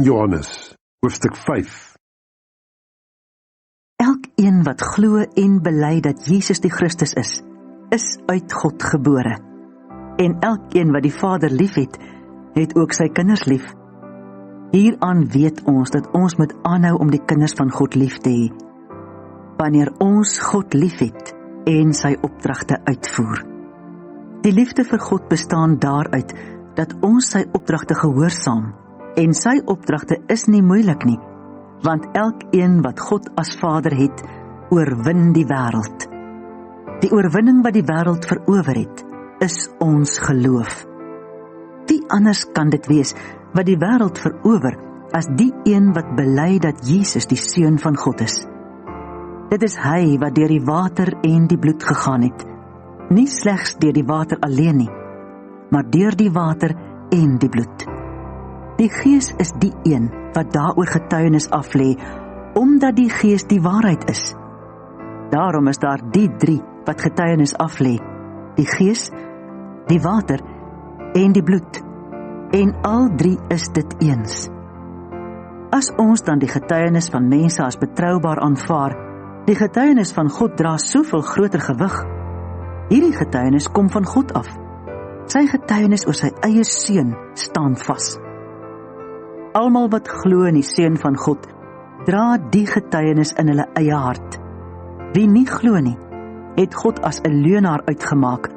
Johannes, hoofstuk 5. Elkeen wat glo en bely dat Jesus die Christus is uit God gebore. En elkeen wat die Vader liefhet, het ook sy kinders lief. Hieraan weet ons dat ons moet aanhou om die kinders van God lief te hê, wanneer ons God liefhet en sy opdragte uitvoer. Die liefde vir God bestaan daaruit dat ons sy opdragte gehoorsaam, en sy opdragte is nie moeilik nie, want elkeen wat God as Vader het, oorwin die wêreld. Die oorwinning wat die wêreld verower het, is ons geloof. Wie anders kan dit wees wat die wêreld verower as die een wat bely dat Jesus die Seun van God is? Dit is hy wat deur die water en die bloed gegaan het, nie slegs deur die water alleen nie, maar deur die water en die bloed. Die Gees is die een wat daaroor getuienis aflê, omdat die Gees die waarheid is. Daarom is daar die drie wat getuienis aflê, die Gees, die water en die bloed, en al drie is dit eens. As ons dan die getuienis van mense as betroubaar aanvaar, die getuienis van God dra soveel groter gewig. Hierdie getuienis kom van God af. Sy getuienis oor sy eie Seun staan vas. Almal wat glo in die Seun van God, dra die getuienis in hulle eie hart. Wie nie glo nie, het God as 'n leuenaar uitgemaak,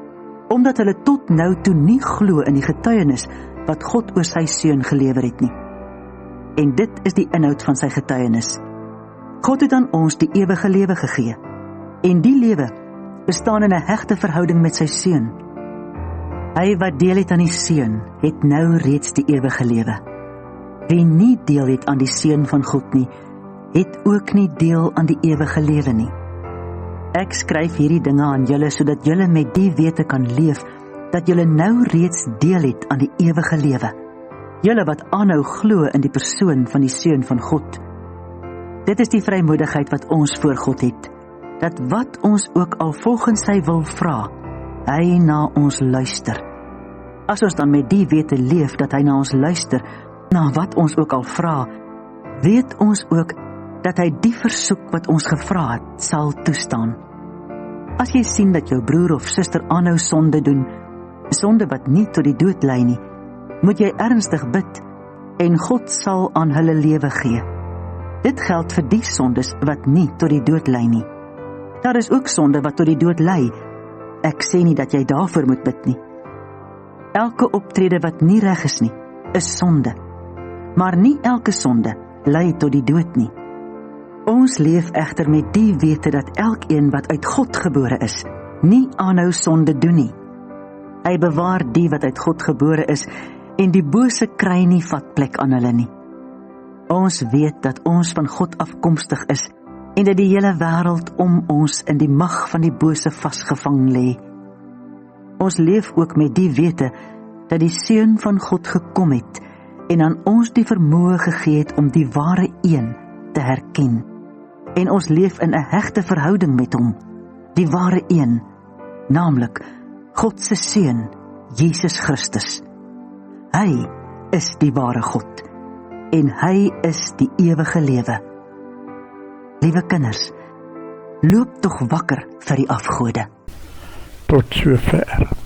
omdat hulle tot nou toe nie glo in die getuienis wat God oor sy Seun gelewer het nie. En dit is die inhoud van sy getuienis. God het aan ons die ewige lewe gegee, en die lewe bestaan in 'n hegte verhouding met sy Seun. Hy wat deel het aan die Seun, het nou reeds die ewige lewe. Wie nie deel het aan die Seun van God nie, het ook nie deel aan die ewige lewe nie. Ek skryf hierdie dinge aan julle, sodat julle met die wete kan leef, dat julle nou reeds deel het aan die ewige lewe. Julle wat aanhou glo in die persoon van die Seun van God. Dit is die vrymoedigheid wat ons voor God het, dat wat ons ook al volgens sy wil vra, hy na ons luister. As ons dan met die wete leef dat hy na ons luister, na wat ons ook al vra, weet ons ook dat hy die versoek wat ons gevra het, sal toestaan. As jy sien dat jou broer of suster aanhou sonde doen, sonde wat nie tot die dood lei nie, moet jy ernstig bid, en God sal aan hulle lewe gee. Dit geld vir die sondes wat nie tot die dood lei nie. Daar is ook sonde wat tot die dood lei. Ek sê nie dat jy daarvoor moet bid nie. Elke optrede wat nie reg is nie, is sonde. Maar nie elke sonde lei tot die dood nie. Ons leef egter met die wete dat elkeen wat uit God gebore is, nie aanhou sonde doen nie. Hy bewaar die wat uit God gebore is, en die bose kry nie vatplek aan hulle nie. Ons weet dat ons van God afkomstig is, en dat die hele wêreld om ons in die mag van die bose vasgevang lê. Ons leef ook met die wete dat die Seun van God gekom het, en aan ons die vermoë gegee het om die ware een te herken. En ons leef in 'n hegte verhouding met hom, die ware een, naamlik God se Seun, Jesus Christus. Hy is die ware God, en hy is die ewige lewe. Liewe kinders, loop tog wakker vir die afgode. Tot sover.